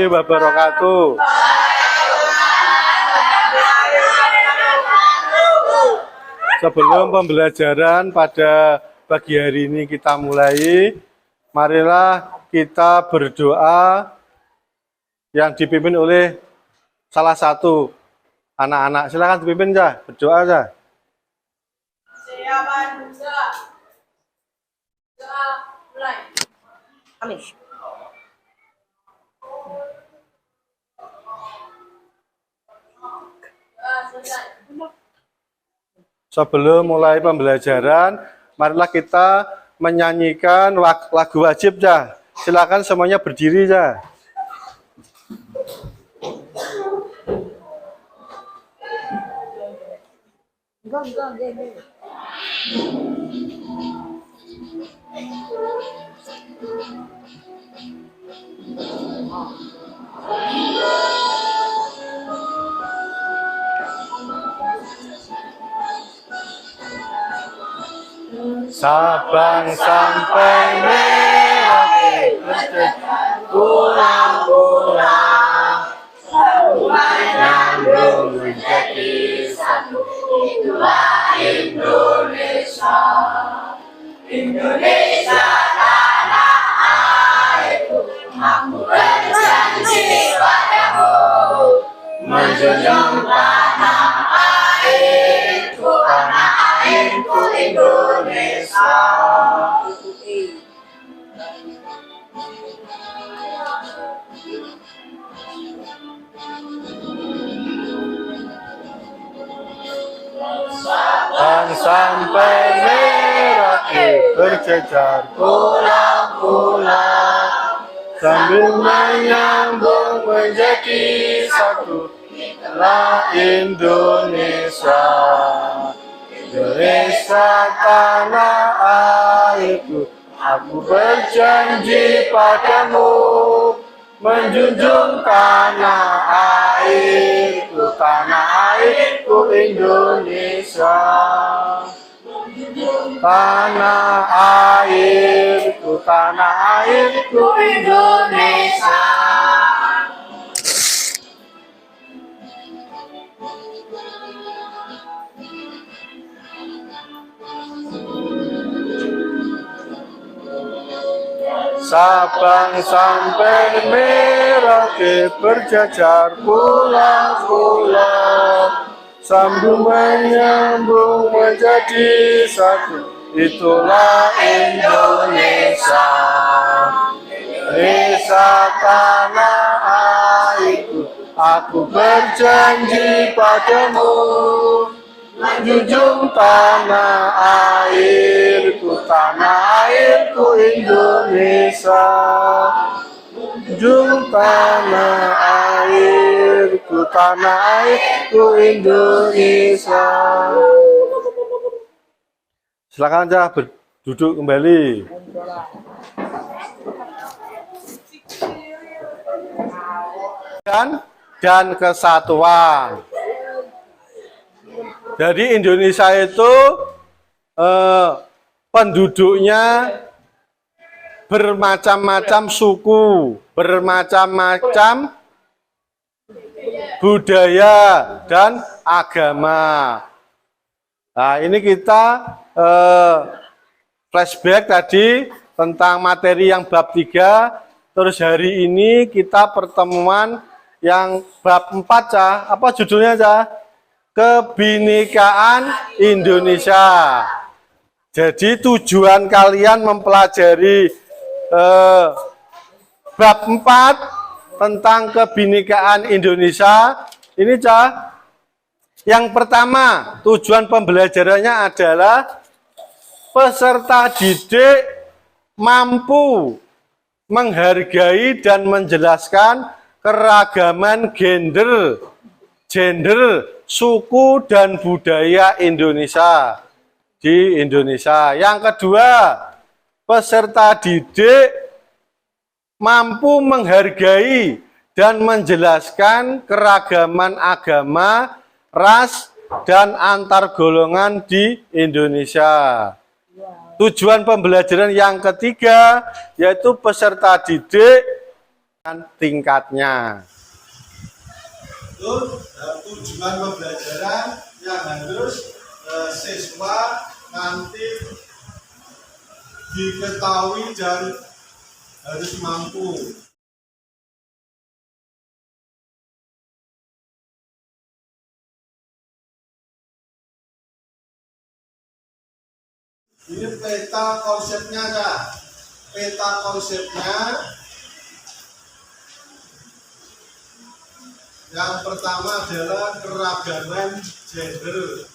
warahmatullahi wabarakatuh. Sebelum pembelajaran pada pagi hari ini kita mulai, marilah kita berdoa yang dipimpin oleh salah satu anak-anak. Silakan dipimpin ya, berdoa ya. Amin. Sebelum mulai pembelajaran, marilah kita menyanyikan lagu wajib ya. Silakan semuanya berdiri ya. Enggak. Sabang sampai Merauke pulang-pulang, menyambung menjadi satu. Itulah Indonesia, Indonesia tanah airku. Aku berjanji padamu, menjunjung tanah airku, tanah airku Indonesia. Sabang sampai Merauke berjejar pulang-pulang, sambil menyambung menjadi satu. Itulah Indonesia, Indonesia tanah airku. Aku berjanji padamu, menjunjung tanah airku, tanah airku Indonesia. Tanah airku, tanah airku Indonesia. Sabang sampai Merauke berjajar pulang-pulang, sambung menyambung menjadi satu. Itulah Indonesia, Indonesia tanah airku. Aku berjanji padamu, menjunjung tanah airku, tanah airku Indonesia. Menjunjung tanah airku, tanah airku Indonesia. Silakan aja duduk kembali. Dan kesatuan. Jadi Indonesia itu penduduknya bermacam-macam suku, bermacam-macam budaya dan agama. Nah, ini kita flashback tadi tentang materi yang bab 3, terus hari ini kita pertemuan yang bab 4, Cah. Apa judulnya, Cah? Kebinekaan Indonesia. Jadi tujuan kalian mempelajari bab 4 tentang kebinekaan Indonesia ini, Cah. Yang pertama, tujuan pembelajarannya adalah peserta didik mampu menghargai dan menjelaskan keragaman gender, suku, dan budaya Indonesia di Indonesia. Yang kedua, peserta didik mampu menghargai dan menjelaskan keragaman agama, ras, dan antar golongan di Indonesia. Tujuan pembelajaran yang ketiga yaitu peserta didik tingkatnya. Itu tujuan pembelajaran yang harus siswa nanti diketahui dan harus mampu. Ini peta konsepnya ya. Peta konsepnya yang pertama adalah keragaman gender.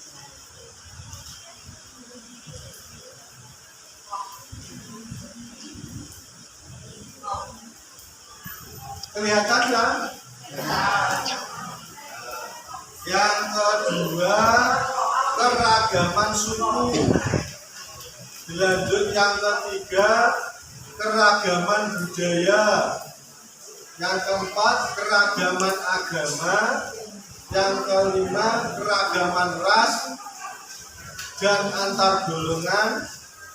Kelihatan kan? Yang kedua keragaman suku. Dilanjut yang ketiga keragaman budaya. Yang keempat keragaman agama. Yang kelima keragaman ras dan antar golongan.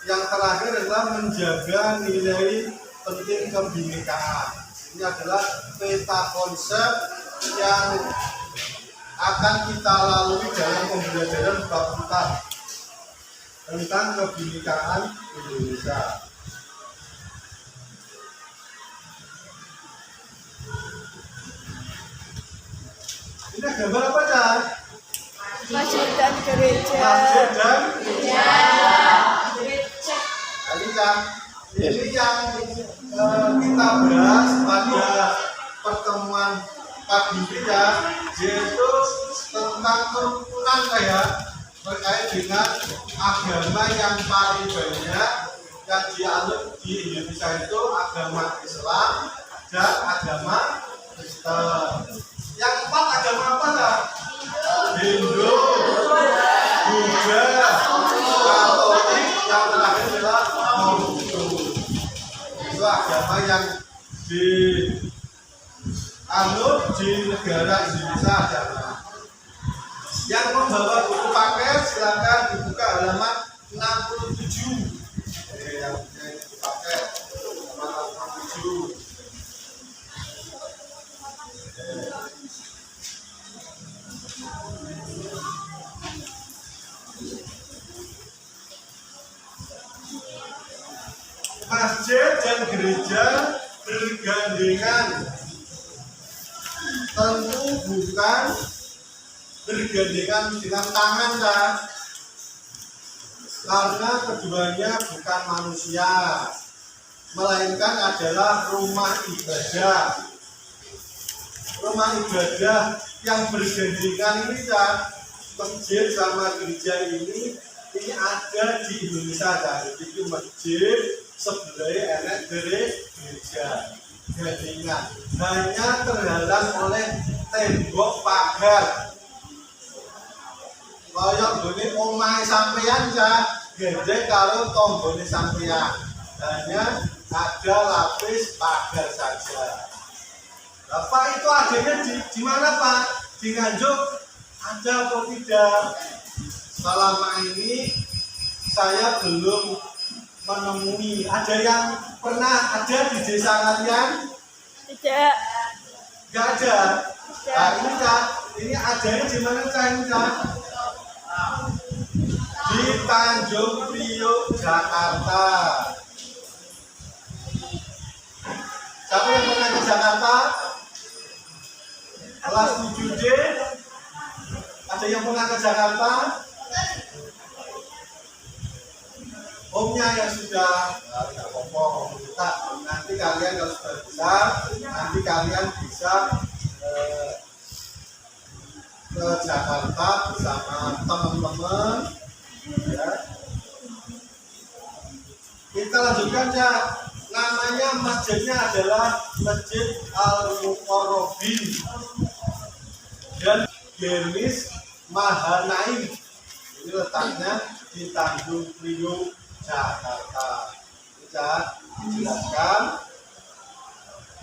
Yang terakhir adalah menjaga nilai penting kebinekaan. Ini adalah peta konsep yang akan kita lalui dalam pembelajaran bab 4 tentang kebinekaan Indonesia. Ini gambar apa ya? Masjid dan gereja. Masjid dan gereja. Ini yang kita bahas pada pertemuan pagi ini ya, yaitu tentang kerukunan ya, terkait dengan agama yang paling banyak yang dianut di Indonesia itu agama Islam dan agama Kristen. Yang empat agama apa ya? Hindu, Buddha, Katolik, yang terakhir adalah Konghucu. Itu agama yang dianut di negara Indonesia adalah. Yang membawa buku paket silakan dibuka halaman 67. Yang punya buku paket halaman 67. Masjid dan gereja bergandengan, tentu bukan bergandengan dengan tangan kan? Karena keduanya bukan manusia, melainkan adalah rumah ibadah. Rumah ibadah yang bergandengan ini kan, masjid sama gereja ini ada di Indonesia kan? Jadi masjid sebelah enak gereja gandengan, hanya terhalang oleh tembok pagar. Kayak gini omahe sampeyan ya, gede kalau tombone sampeyan. Hanya ada lapis pagar saja. Bapak itu adanya di mana Pak? Di Nganjuk ada atau tidak? Selama ini saya belum menemui. Ada yang pernah ada di desa kalian? Tidak. Enggak ada. Nah, ini Kak, ini adanya di mana Kak ini Kak? Di Tanjung Priok, Jakarta. Siapa yang pernah ke Jakarta? Kelas 7D? Ada yang pernah ke Jakarta? Omnya yang sudah tidak apa-apa, nanti kalian kalau sudah bisa, nanti kalian bisa ke Jakarta bersama teman-teman ya. Kita lanjutkan ya, namanya masjidnya adalah Masjid Al-Muqarrabin dan Gemis Mahanaim. Ini letaknya di Tanjung Priok, Jakarta. Bisa dijelaskan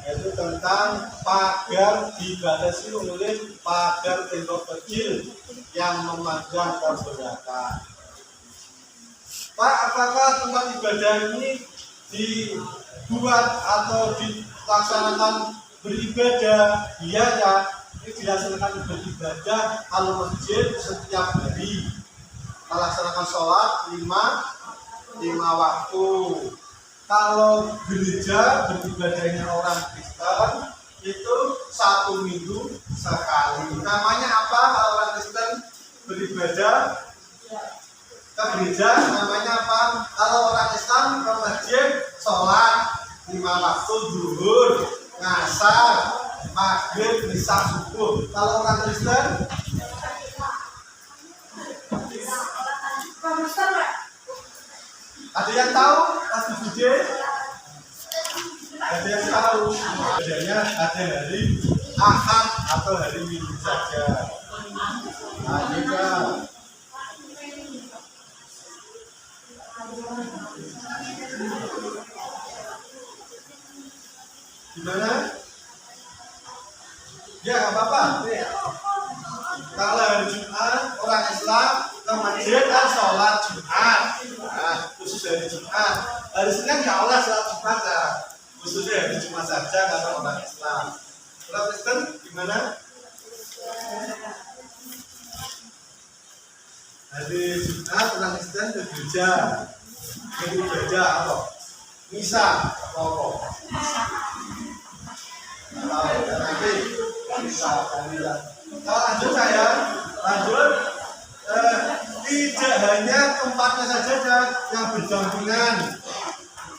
yaitu tentang pagar dibatasi oleh pagar tembok kecil yang memanjang ke belakang. Pak, apakah tempat ibadah ini dibuat atau dilaksanakan beribadah. Iya ya, ini dilaksanakan beribadah kalau masjid setiap hari melaksanakan sholat lima waktu. Kalau gereja beribadahnya orang Kristen itu 1 minggu sekali. Namanya apa kalau orang Kristen beribadah ke gereja? Namanya apa? Kalau orang Islam ke masjid sholat 5 waktu, zuhur, ngasar, maghrib, isya, subuh. Kalau orang Kristen ada yang tahu? Mas Budi? Ada yang tahu? Adanya ada hari Ahad atau hari Minggu saja. Nah, juga. Gimana? Ya, nggak apa-apa. Kalau hari Jumat, orang Islam ke masjid kan sholat Jumat. Nah, khusus hari Jumat. Hari Senin nggak oleh sholat Jumat ya. Khususnya hari Jumat saja karena orang Islam. Orang Kristen gimana? Hari Jumat orang Kristen ke gereja. Gereja apa? Misa apa? Nanti bisa lanjut saya lanjut tidak hanya tempatnya saja yang berdampingan,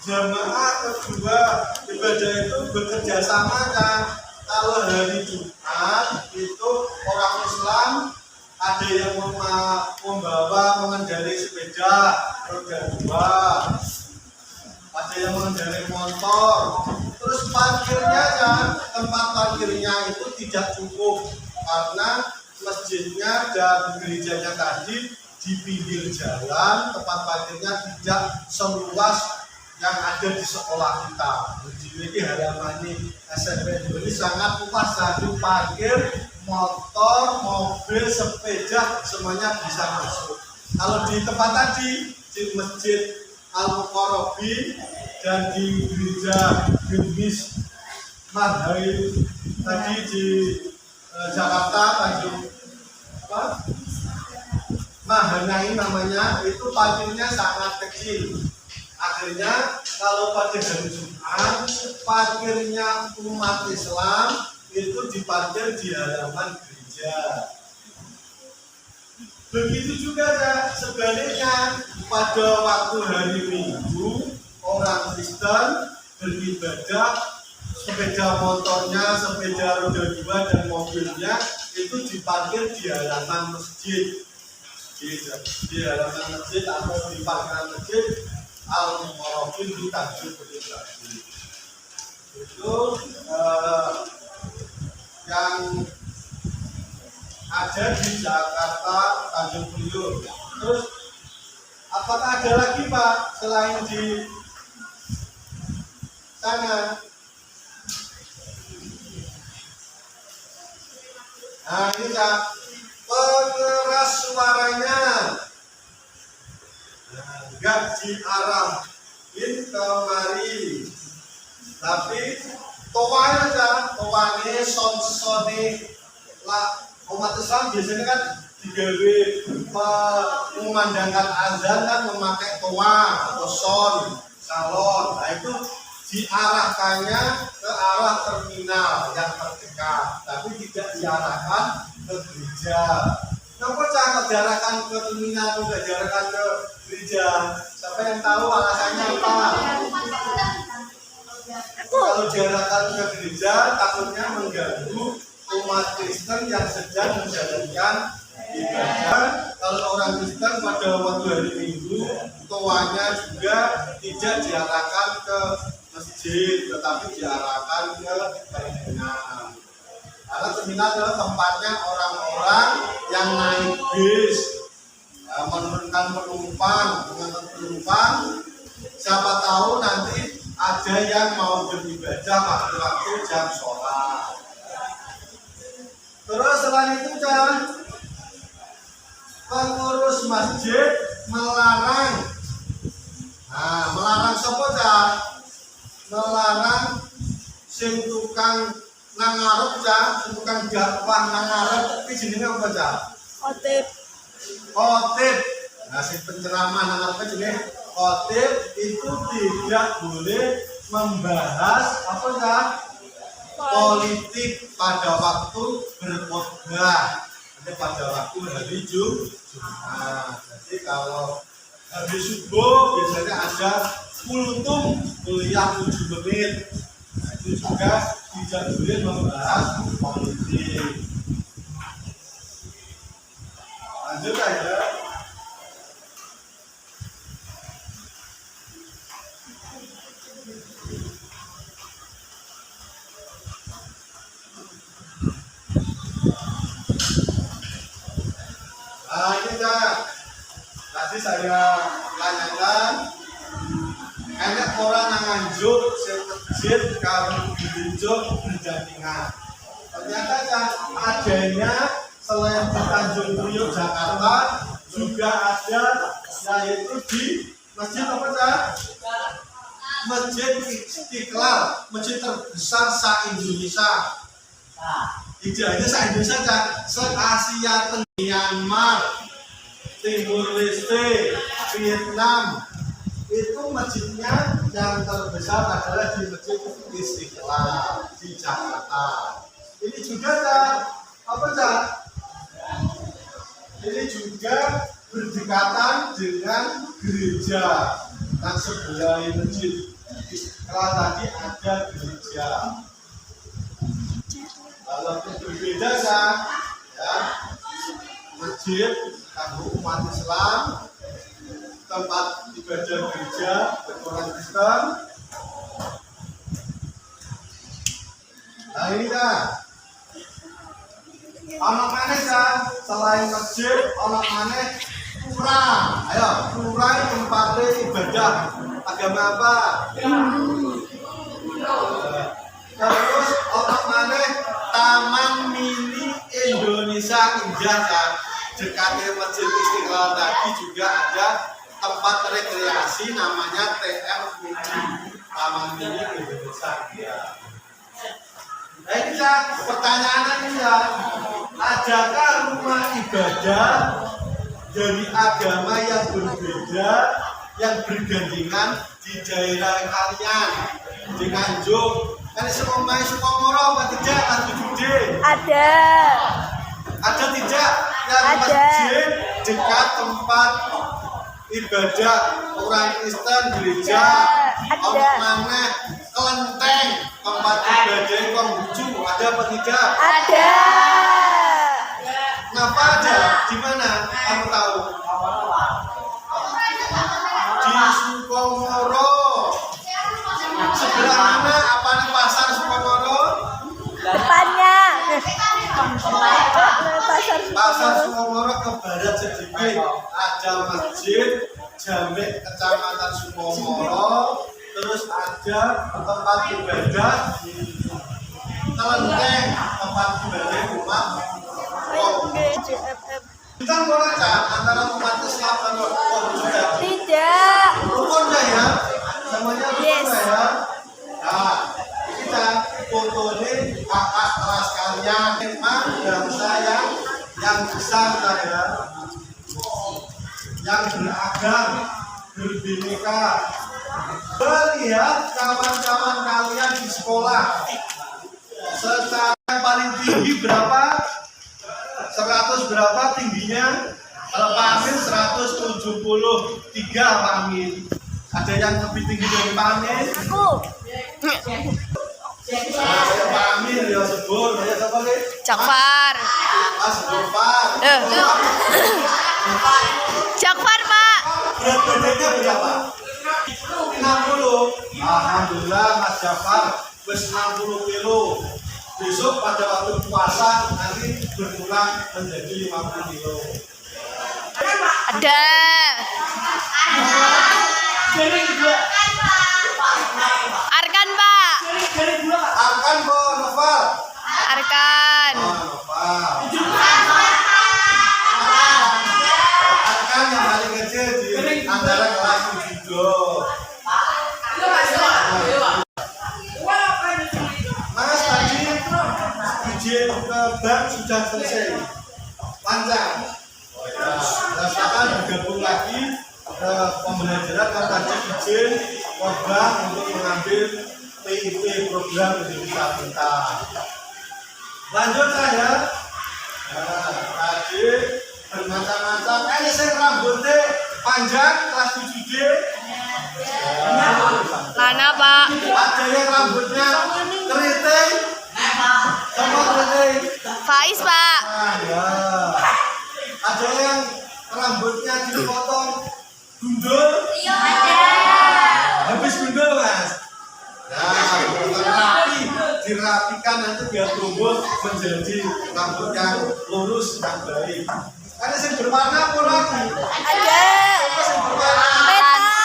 jamaah kedua ibadah itu bekerja sama kan. Kalau hari Jumat itu orang Islam ada yang mengendarai sepeda roda 2, ada yang mengendarai motor. Terus parkirnya kan, tempat parkirnya itu tidak cukup karena masjidnya dan gerejanya tadi di pinggir jalan, tempat parkirnya tidak seluas yang ada di sekolah kita. Jadi halaman ini SMP ini sangat luas, jadi parkir motor, mobil, sepeda semuanya bisa masuk. Kalau di tempat tadi di masjid Al-Muqarrabin dan di gereja Gemis Marhai tadi di Jakarta Tanjung Mahanai namanya, itu parkirnya sangat kecil. Akhirnya kalau pada hari Jumat parkirnya umat Islam itu diparkir di halaman gereja. Begitu juga sebaliknya pada waktu hari Minggu orang Kristen beribadah, sepeda motornya, sepeda roda 2 dan mobilnya itu diparkir di halaman masjid. Di halaman masjid atau di parkiran masjid Al-Muqarrabin di Tanjung Priok. Itu yang ada di Jakarta Tanjung Priok. Terus apakah ada lagi Pak selain di sana? Nah ini Kak, pengeras suaranya enggak diarahin kemari, tapi toanya aja, toanya son-soni lah. Umat Islam biasanya kan digawe memandangkan azan kan memakai toa atau son, salon. Nah itu diarahkannya ke arah terminal yang terdekat, tapi tidak diarahkan ke gereja. Kenapa jangan diarahkan ke terminal atau tidak diarahkan ke gereja? Siapa yang tahu alasannya apa? Kalau diarahkan ke gereja takutnya mengganggu umat Kristen yang sedang menjalankan ibadah. Kalau orang Kristen pada waktu hari Minggu toanya juga tidak diarahkan ke masjid, tetapi diarahkan ke terminal. Karena terminal adalah tempatnya orang-orang yang naik bis, menurunkan penumpang. Siapa tahu nanti ada yang mau beribadah pada waktu jam sholat. Terus selain itu pengurus masjid melarang. Nah, melarang siapa? Melarang sing tukang nang ngarep Cak, tukang dakwah nang ngarep iki jenenge apa Cak? Khotib. Khotib. Nah, si penceramah nang ngarep jenenge khotib itu tidak boleh membahas apa Cak? Politik pada waktu berkhotbah. Jadi pada waktu hari Jumat. Jadi kalau habis subuh biasanya ada kultum kuliah 7 menit. Nah, itu juga tidak boleh membahas politik. Lanjut aja. Nah, ini Cak. Tadi saya tanyakan, enak orang yang nganjuk masjid kalau ditunjuk berdampingan. Ternyata Cak, adanya selain di Tanjung Priok Jakarta juga ada, yaitu di masjid apa Cak? Masjid Istiqlal, masjid terbesar se-Indonesia. Tidak hanya se-Indonesia Cak, se-Asia Tenggara, Myanmar, Timur Leste, Vietnam. Itu masjidnya yang terbesar adalah di Masjid Istiqlal di Jakarta. Ini juga Cak, apa Cak? Ini juga berdekatan dengan gereja. Yang sebelah Masjid Istiqlal tadi ada gereja. Kalau berbeda Cak, ya, masjid kanggo umat Islam, tempat ibadah gereja berorang Kristen. Nah ini Cak, anak mana Cak? Selain masjid, anak mana? Pura. Ayo, pura tempatnya ibadah agama apa? Terus anak mana? Taman Mini Indonesia Indah Cak. Dekatnya Masjid Istiqlal tadi juga ada tempat rekreasi namanya TM Mini, Taman Mini Indonesia Indah. Nah ini Cak, pertanyaannya ini Cak, adakah rumah ibadah dari agama yang berbeda yang bergandengan di daerah kalian, di Nganjuk? Kan semua main Sukomoro apa tidak? Lanjut Gede. Ada. Ada tidak yang masjid dekat tempat ibadah orang Kristen gereja? Ada. Mana kelenteng tempat ibadah Konghucu ada apa tidak? Ada. Kenapa ada? Di mana? Kamu tahu? Di Sukomoro. Sebelah mana? Apa nih pasar Sukomoro? Depannya. Pasar Sukomoro ke barat sedikit ada masjid Jamek Kecamatan Sukomoro, terus ada tempat ibadah kelenteng tempat ibadah umat. Kita boleh Cak antara umat Islam dan Buddha? Tidak. Rukun ya, semuanya rukun Yes. ya. Nah, kita foto ini kakak kelas kalian memang bangsa yang besar ya, yang beragam, berbineka. Melihat kawan-kawan kalian di sekolah, secara yang paling tinggi berapa? 100 berapa tingginya? Kalau Pak Amin 173 Pak Amin. Ada yang lebih tinggi dari Pak Amin? Aku. Pak Amin ya sebut, ya siapa sih? Jakfar. Mas Gopar. Jakfar, Pak. Berat badannya berapa? 60. Alhamdulillah Mas Jafar wis 60 kilo. Besok pada waktu puasa nanti berkurang menjadi 50 kilo. Ada. Arkan, Pak. Akan kok Noval. Arkan. Noval. Akan yang paling kecil di antara kelas 7. Mas tadi sih panjang. Oh ya, nah sekarang bergabung lagi pembelajaran yang tadi izin program untuk mengambil PIP program Indonesia Pintar. Lanjut saya. Nah, tadi bermacam-macam. Ini sih rambutnya panjang kelas 7D. Lana, Pak. Ada yang rambutnya keriting. Sama keriting. Faiz, Pak. Nah, ya. Ada yang rambutnya dipotong gundul. Habis gundul, Mas. Nah, rapi, dirapikan nanti biar tumbuh menjadi rambut yang lurus dan baik. Ada yang berwarna apa lagi? Ada. Apa yang berwarna? Peta.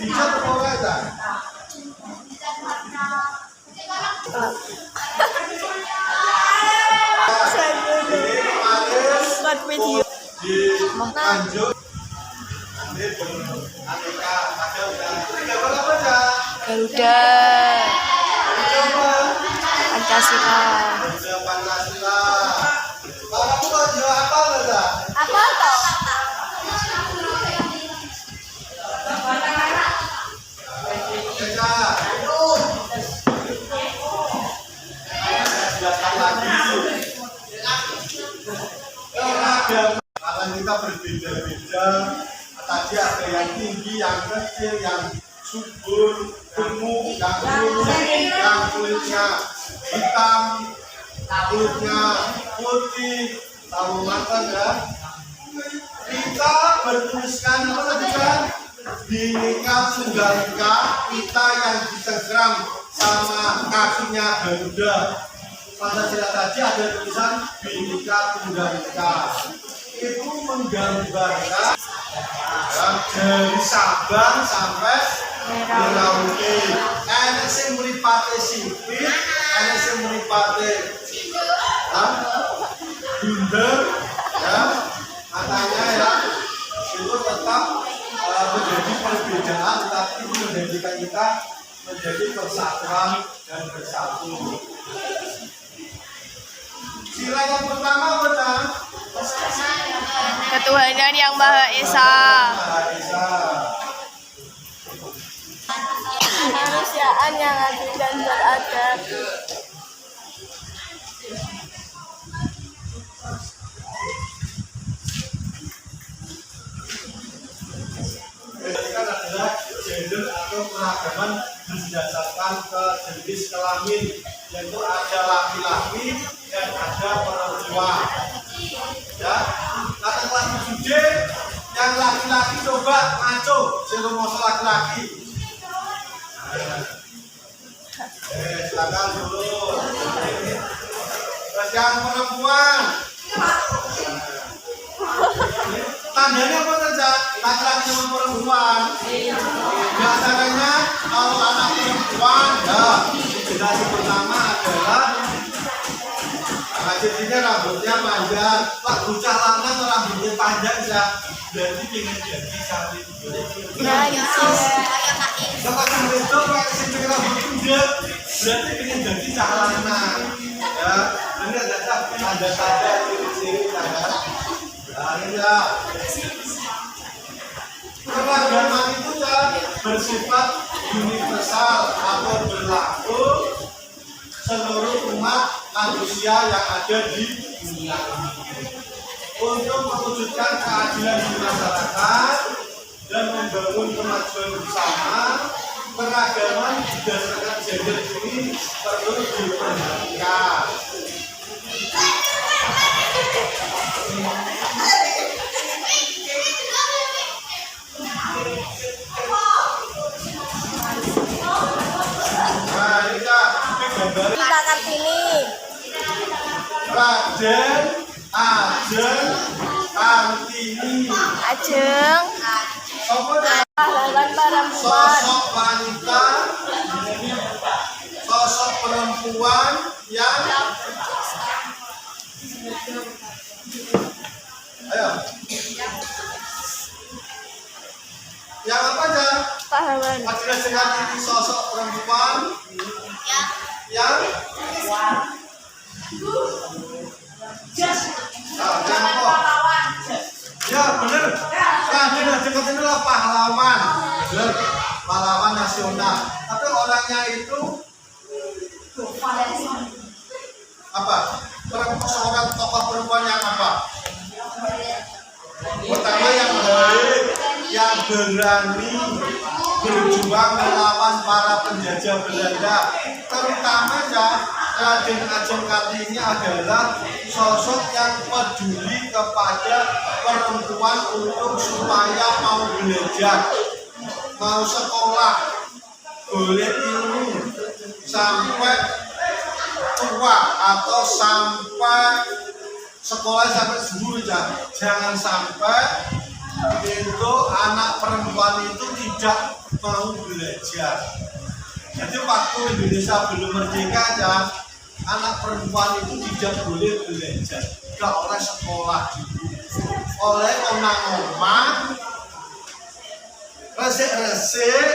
Dicat apa wae? Buat video. Di Tanjung nanti beraneka ada tiga apa aja? Garuda. Coba Pancasila. baca Pancasila. Kalau aku baca apa baca? Apa toh? Baca. Jelaskan lagi. Ragam karena kita berbeda-beda. Tadi ada yang tinggi, yang kecil, yang subur, gemuk, yang lurus, yang kulitnya hitam, kulitnya putih, tahu makan ya. Kita bertuliskan apa tadi kan? Bhinneka Tunggal Ika, kita yang disegram sama kakinya Garuda. Pancasila tadi ada tulisan Bhinneka Tunggal Ika. Itu menggambarkan dari Sabang sampai Merauke. Enak sing mripate sipit, enak sing mripate bunder, ya. Makanya ya itu tetap menjadi perbedaan, tapi menjadikan kita menjadi persatuan dan bersatu. Sila yang pertama benar. Ketuhanan yang Maha Esa. Kemanusiaan yang adil dan beradab. Ini kan adalah gender atau keragaman berdasarkan ke jenis kelamin, yaitu ada laki-laki dan ada perempuan. Ya, kata kelas 7D yang laki-laki coba ngaco, sebelum masuk laki-laki. Silakan dulu. Terus yang perempuan. Tandanya apa saja? Laki-laki sama perempuan. Biasanya kalau anak perempuan, ya, generasi pertama adalah jadinya rambutnya panjang. Pak bocah lanang rambutnya panjang ya, berarti pengen jadi cantik. Kalau yang itu pakai sing rambut pendek, berarti pengen jadi cah lanang. Ya, ini ada tanda-tanda ciri-ciri ya. Ini ya. Keragaman itu ya bersifat universal atau berlaku seluruh umat manusia yang ada di dunia ini. Untuk mewujudkan keadilan di masyarakat dan membangun kemajuan bersama, keragaman berdasarkan gender ini perlu diperhatikan. Nah, ini Kak, ini gambarnya. Kita Kartini. Raden, Ajeng, Kartini. Ajeng. Pahlawan perempuan. Sosok wanita, sosok perempuan yang ayo yang apa aja? pahlawan. Fadila Sekar ini sosok perempuan yang yang apa? Ya benar. Fadila Sekar ini adalah pahlawan, benar, pahlawan nasional. Tapi orangnya itu apa? Seorang tokoh perempuan yang apa? Pertama yang baik, yang berani berjuang melawan para penjajah Belanda. Terutama ya Raden Ajeng Kartini adalah sosok yang peduli kepada perempuan untuk supaya mau belajar, mau sekolah, boleh ilmu sampai tua atau sampai sekolah sampai subuh ya. Jangan sampai itu anak perempuan itu tidak mau belajar. Jadi waktu Indonesia belum merdeka ya, anak perempuan itu tidak boleh belajar, tidak oleh sekolah dulu, oleh omah-omah, resik-resik,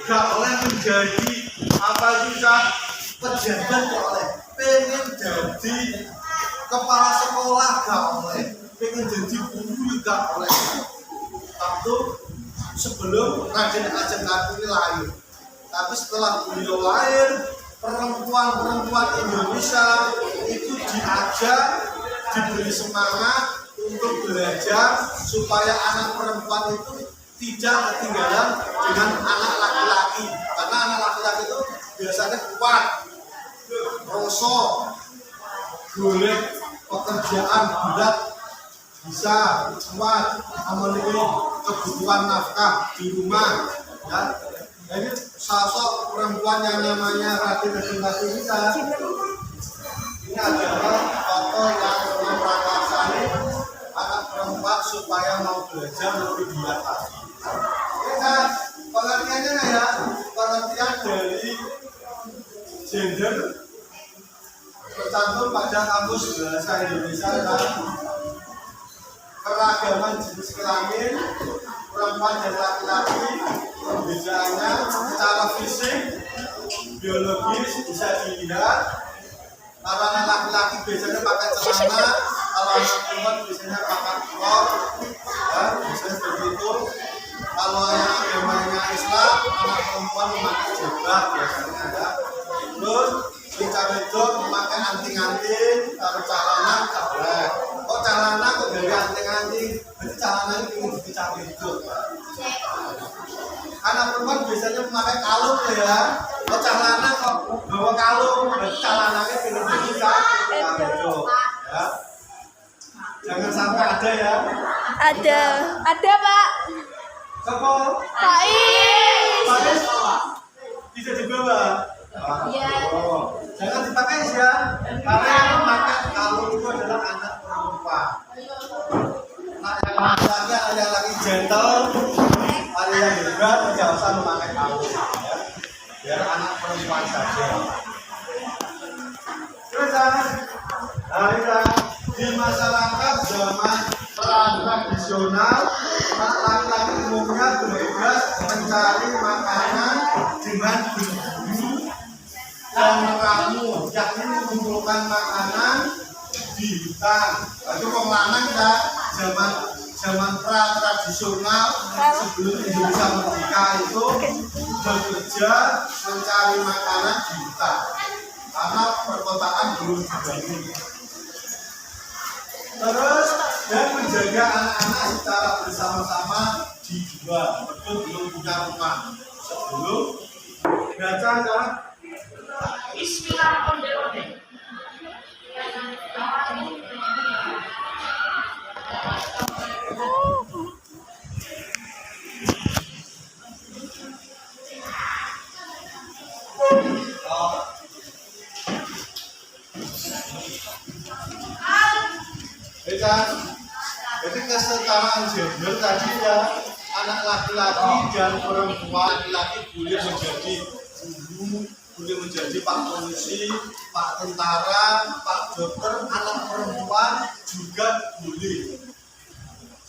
tidak oleh menjadi apa juga pejabat, oleh pengen jadi kepala sekolah gak oleh, pengen jadi guru gak oleh. Waktu sebelum Raden Ajeng Kartini lahir, tapi setelah beliau lahir, perempuan-perempuan Indonesia itu diajak, diberi semangat untuk belajar supaya anak perempuan itu tidak ketinggalan dengan anak laki-laki, karena anak laki-laki itu biasanya kuat, rosok, golek pekerjaan berat, bisa kuat memiliki kebutuhan nafkah di rumah ya. Jadi sosok perempuan yang namanya Raden Ajeng Kartini ini adalah tokoh yang memprakarsai anak perempuan supaya mau belajar lebih giat lagi. Ini pengertiannya ya, pengertian dari gender tercantum pada kamus bahasa Indonesia dan keragaman jenis kelamin perempuan dan laki-laki. Perbedaannya secara fisik, biologis bisa dilihat. Kalau anak laki-laki biasanya pakai celana, kalau anak perempuan biasanya pakai rok, ya, biasanya begitu. Kalau yang agamanya Islam, anak perempuan memakai jilbab biasanya ya. Terus kita wedok memakai anting-anting, kalau celana tak boleh. Kok celana kok dari anting-anting? Berarti celana ini ingin dicap wedok. Anak perempuan biasanya memakai kalung ya. Kok celana kok bawa kalung? Berarti celananya ingin dicap wedok. Ya. Jangan sampai ada ya. Ada Pak. Siapa? Faiz. Bisa dibawa. Iya. Oh, jangan dipakai ya. Karena yang memakai kalung itu adalah anak perempuan. Nah, yang laki-laki ada yang lagi gentle, ada yang hebat, tidak usah memakai kalung. Ya. Biar anak perempuan saja. Terus di masyarakat zaman tradisional, anak laki-laki umumnya bebas mencari makanan dengan berburu dan meramu, yakni mengumpulkan makanan di hutan. Itu wong lanang ya, zaman pra-tradisional sebelum Indonesia merdeka itu bekerja mencari makanan di hutan karena perkotaan belum dibangun. Terus dan menjaga anak-anak secara bersama-sama di dua, betul belum punya rumah sebelum baca ya. Bismillahirrahmanirrahim. Jadi kesetaraan gender tadi ya, anak laki-laki dan perempuan, laki-laki boleh menjadi guru, boleh menjadi pak polisi, pak tentara, pak dokter, anak perempuan juga boleh.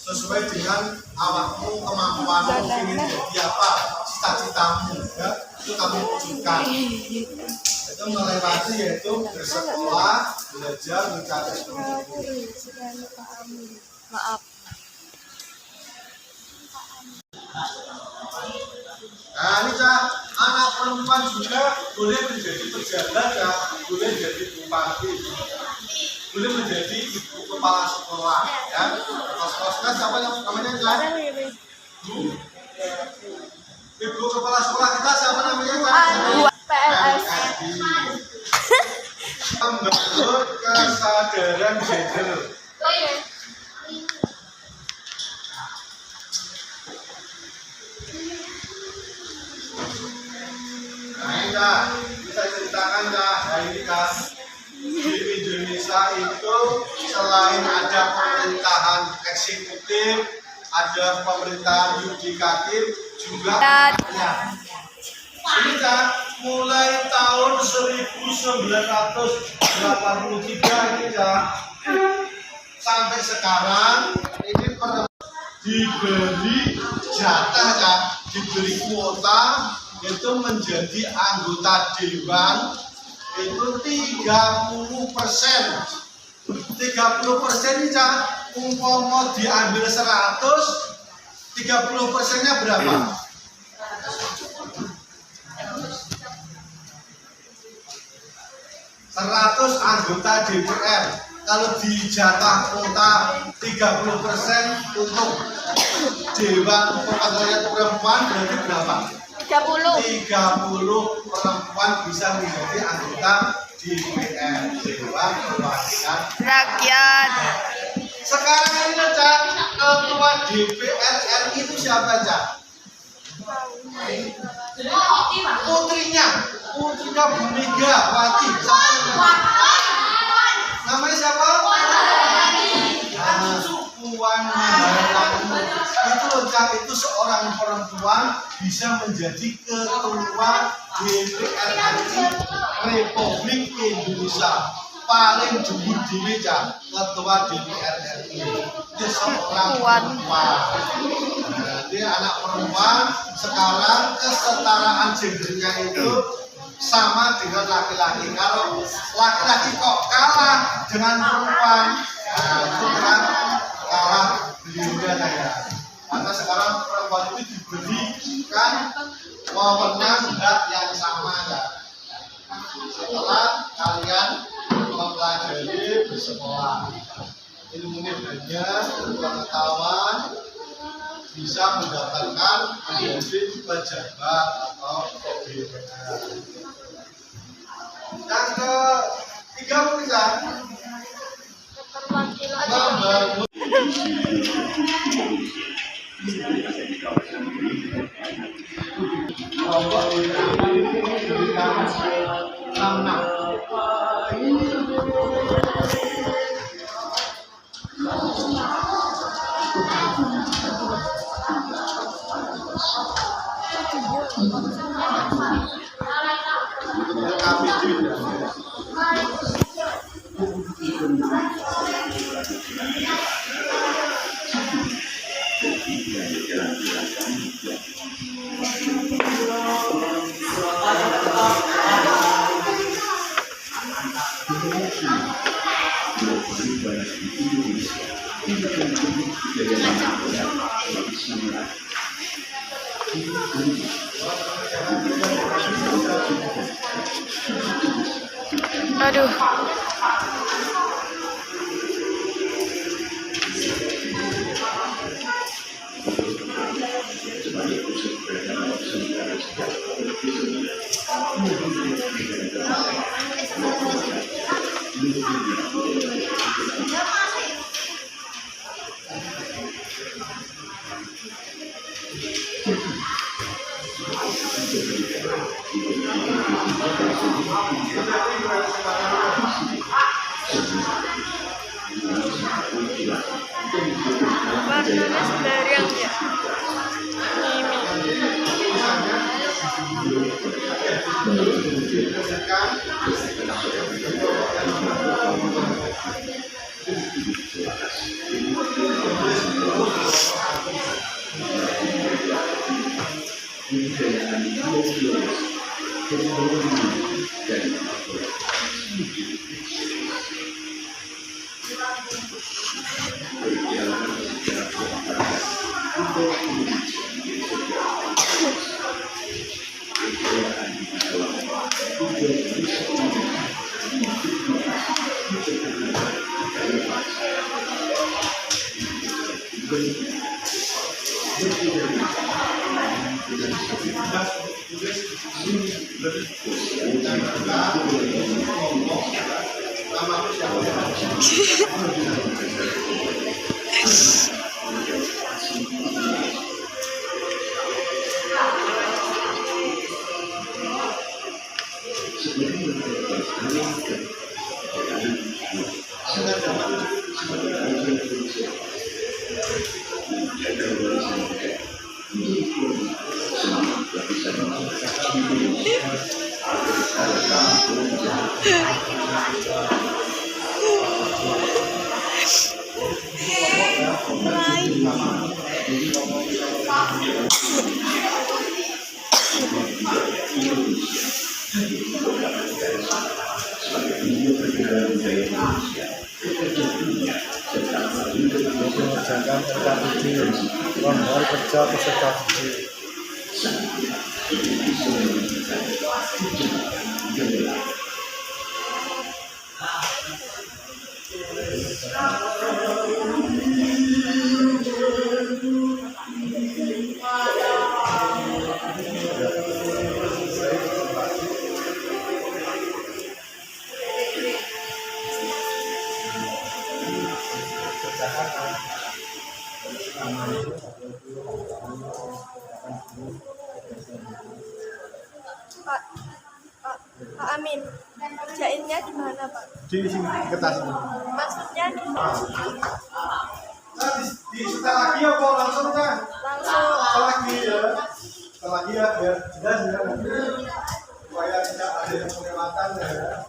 sesuai dengan awakmu, kemampuanmu, ingin jadi apa, cita-citamu, ya, itu kamu wujudkan. Itu melewati yaitu bersekolah, belajar, mencari ilmu. Maaf. Nah ini Cak, anak perempuan juga boleh menjadi pejabat ya, boleh menjadi bupati, boleh menjadi ibu kepala sekolah ya. Kepala sekolah siapa yang namanya Cak? Ibu kepala sekolah kita siapa namanya Cak? PLS. Membangun kesadaran gender. Nah ini Kak, bisa ceritakan Kak, nah ini Kak, di Indonesia itu selain ada pemerintahan eksekutif, ada pemerintahan yudikatif, juga ya. Ini Kak, mulai tahun 1983 ini Kak, sampai sekarang ini diberi jatah Kak, diberi kuota itu menjadi anggota dewan itu 30%. 30% ini Cak, umpama diambil 100, 30%-nya berapa? 100 anggota DPR. Kalau dijatah kuota 30% untuk Dewan Perwakilan Perempuan berarti berapa? 30 perempuan bisa menjadi anggota DPR, Dewan Perwakilan Rakyat. Sekarang ini Cak, ketua DPR RI itu siapa Cak? Putrinya Bu Megawati. Namanya siapa? Puan Maharani. Itu loh Cak, itu seorang perempuan bisa menjadi ketua DPR RI Republik Indonesia. Paling dulu di meja ketua DPR RI. Dia seorang perempuan. Jadi anak perempuan sekarang kesetaraan gendernya itu sama dengan laki-laki. Kalau laki-laki kok kalah dengan perempuan, nah, itu kan kalah beliaunya saya. Karena sekarang perempuan itu diberikan wewenang hak yang sama ya. Setelah kalian mempelajari bersekolah, ilmunya banyak, pengetahuan, bisa mendapatkan menjadi pejabat atau DPR. Yang ketiga bisa membangun kelompok Aduh. Warnanya sembarang ya. Ini. mengerjakan RKPD, lembar kerja peserta didik. Pak Amin, kerjainnya di mana Pak? Di sini, di kertas ini. Maksudnya di mana? Nah, di setel lagi ya kok langsung kan? Langsung. Setel lagi ya. Setel lagi ya biar jelas ya. Supaya tidak ada yang kelewatan ya.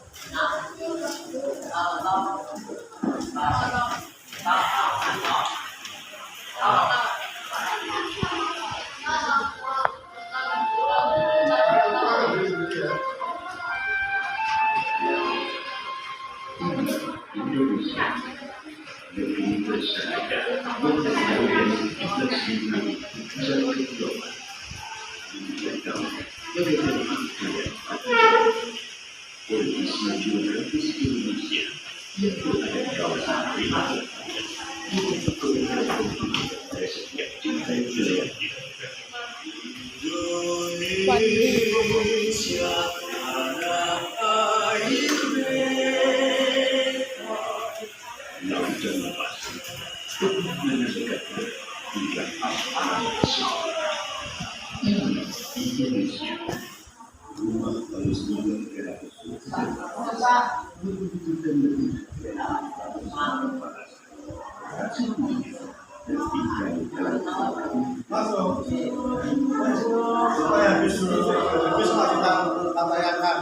Masuk. Supaya habis dulu, habis kita tayangkan.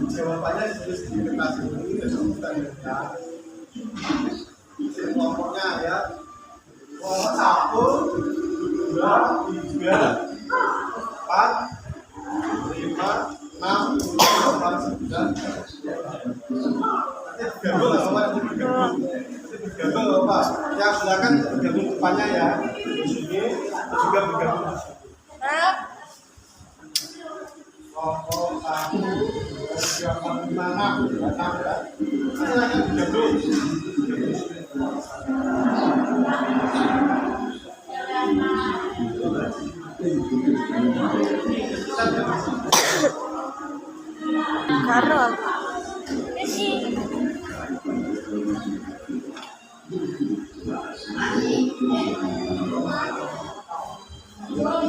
Jawabannya sedikit kasih dulu ya sudah ya. Kelompoknya ya. Kelompok 1, 2, 3, 4, 5, 6, 7, 8, 9. Pak. Yang silakan bergabung depannya ya. Di sini juga bergabung. Kelompok 1, 2, 3, 4, 5, 6 ya. Silakan bergabung. Karol. Ini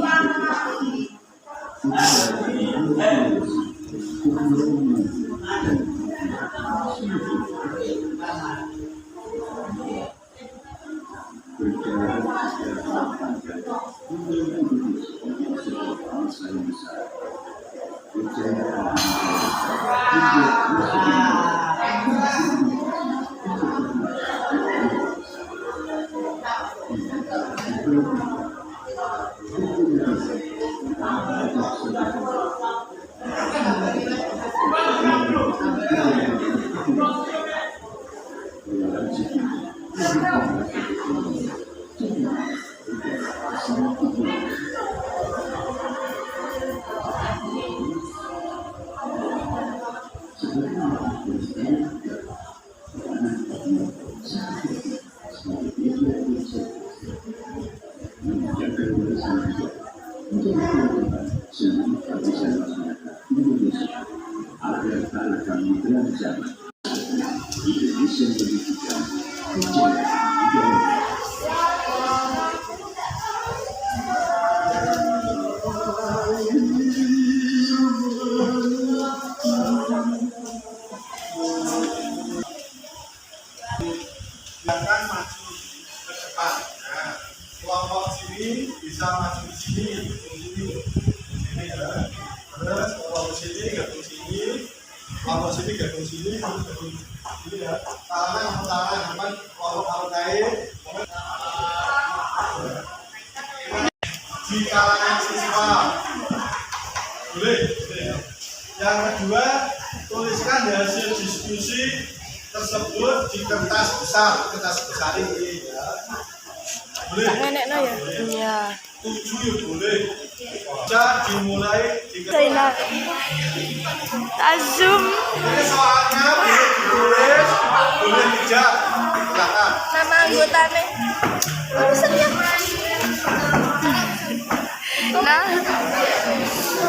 Silakan maju ke depan. Nah, kelompok sini bisa maju di sini, sini ya. Terus kelompok sini gabung sini, kelompok sini gabung sini, gabung sini ya. Tangan depan kelompok lain. Di kalangan siswa, boleh. Yang kedua, tuliskan hasil diskusi tersebut di kertas besar ini ya. Boleh. Nenek ya. Iya. 7 ya boleh. Bisa dimulai di Zainal. Azum. Ini soalnya boleh ditulis, boleh tidak. Silakan. Nama anggotanya. Urusan ya. Nah.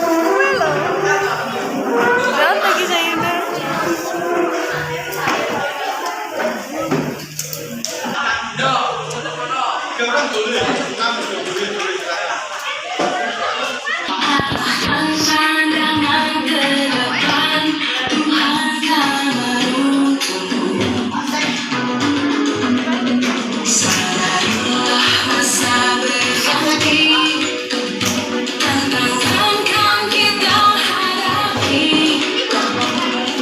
Gue loh. Jangan lagi Zainal. Sekarang boleh, 6 juga boleh silakan. Pandangan ke depan, Tuhan kan menuntunmu. Sadarilah masa berganti, tantangan kan kita hadapi.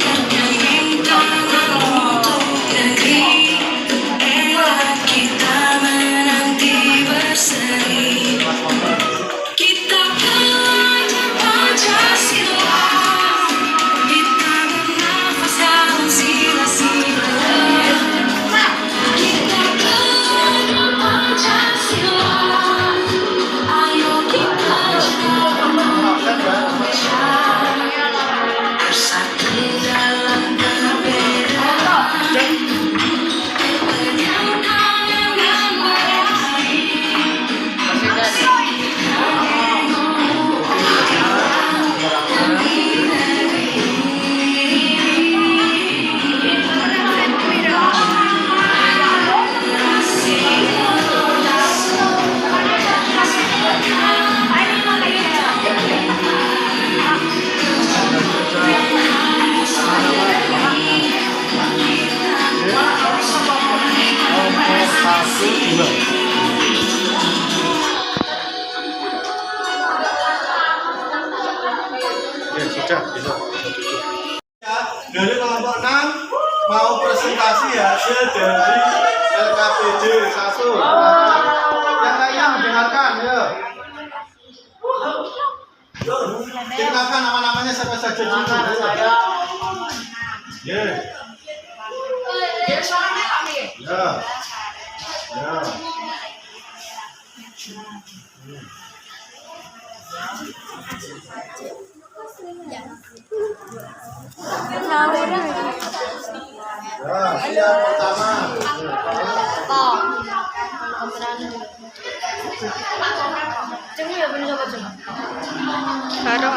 Berganding tangan untuk negeri, elok kita menanti berseri. Kita belajar Pancasila, kita bernafas dalam sila-sila. Kita belajar Pancasila, ayo kita jaga Indonesia. Bersatu dalam perbedaan, berpegang tangan dan berakhir. Ya, sudah, bisa. Ya, dari kelompok 6 mau presentasi hasil dari LKPD 1. Silakan. Yang lainnya mendengarkan ya. Silakan nama-namanya siapa saja dulu. Ya. Ya. Ya. Ya, yang pertama. Cuma ya bener coba coba. Karo.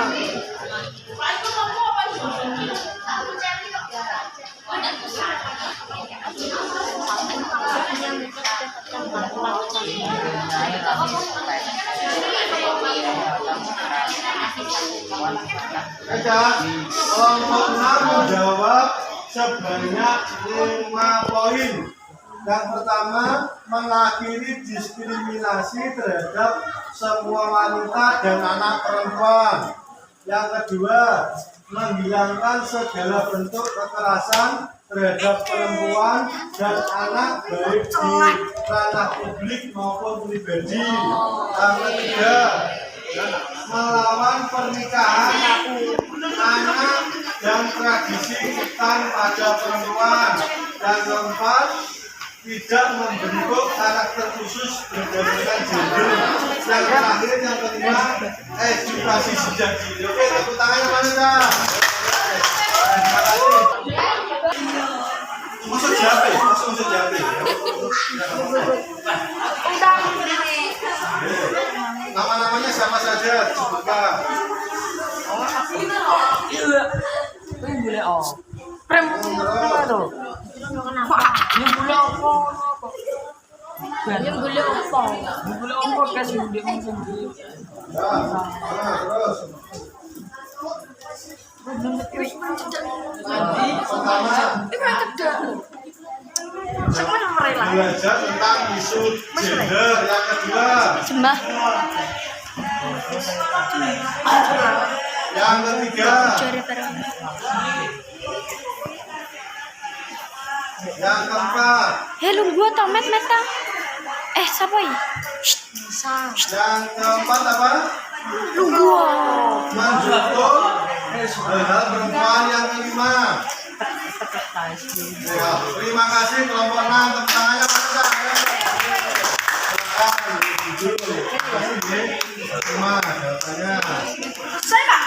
Aja, kelompok 6 menjawab sebanyak 5 poin. Yang pertama, mengakhiri diskriminasi terhadap semua wanita dan anak perempuan. Yang kedua, menghilangkan segala bentuk kekerasan terhadap perempuan dan anak baik di ranah publik maupun pribadi. Yang ketiga, melawan pernikahan anak dan tradisi hitam pada perempuan. Dan keempat, tidak membentuk karakter khusus berdasarkan gender. Yang terakhir, yang kelima, edukasi sejak dini. Oke, tepuk tangannya mana? Terima kasih. Masuk jape, masuk jape. Nama-namanya sama saja, sebutkan. Belajar tentang isu gender. Yang kedua, Sembah. yang ketiga, yang keempat, Hello, gua tomat meta. Siapa ya? yang keempat apa? Lu gua. Mendukung hal-hal perempuan. Yang kelima. Ya, terima kasih kelompok 6. Tepuk tangannya mana? Silakan duduk. Terima kasih. Terima jawabannya. Saya Kak.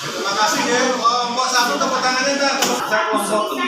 Terima kasih ya. Kelompok 1 tepuk tangannya dah. Kelompok 4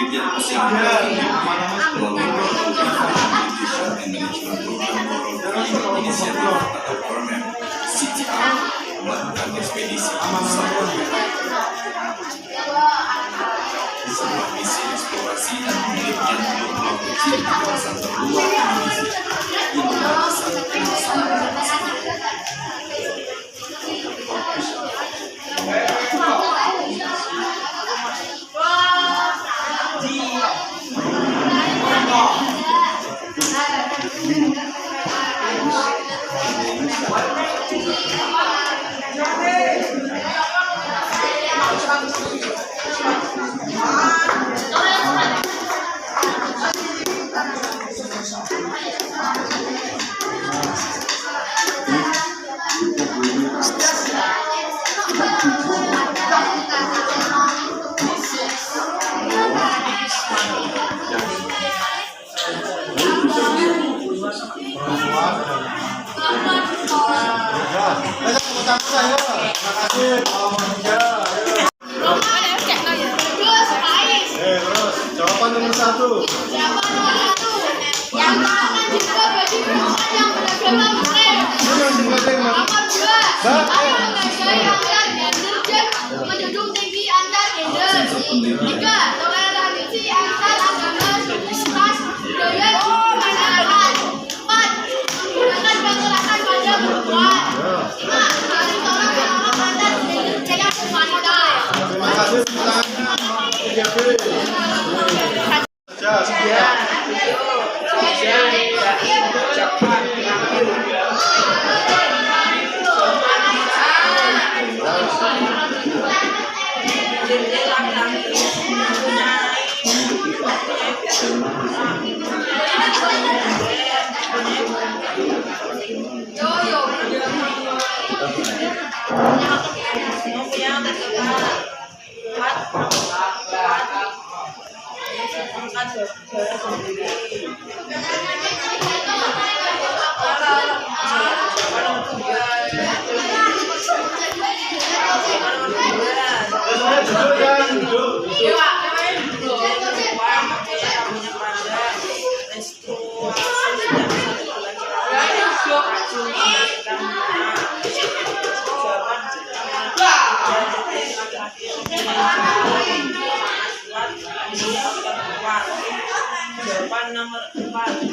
nomor 4.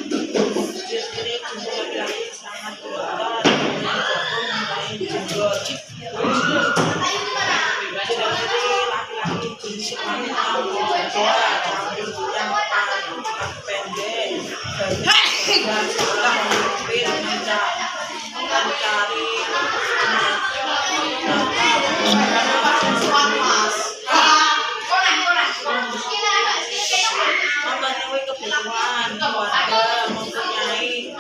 Ciri-ciri jempol laki-laki sangat berotot, kemudian jagung mempunyai jenggot. Ciri-ciri laki-laki jenis kelamin berbeda, rambut yang pendek, dan sebelah menipis, mencari memenuhi kebutuhan keluarga, mempunyai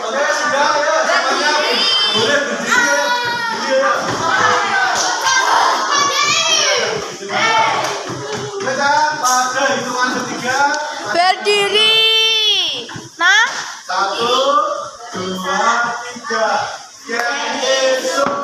Oke, sudah ya semuanya. Boleh berdiri ya. Kita pada hitungan ketiga. Berdiri. Nah. 1, 2, 3. Yang esok.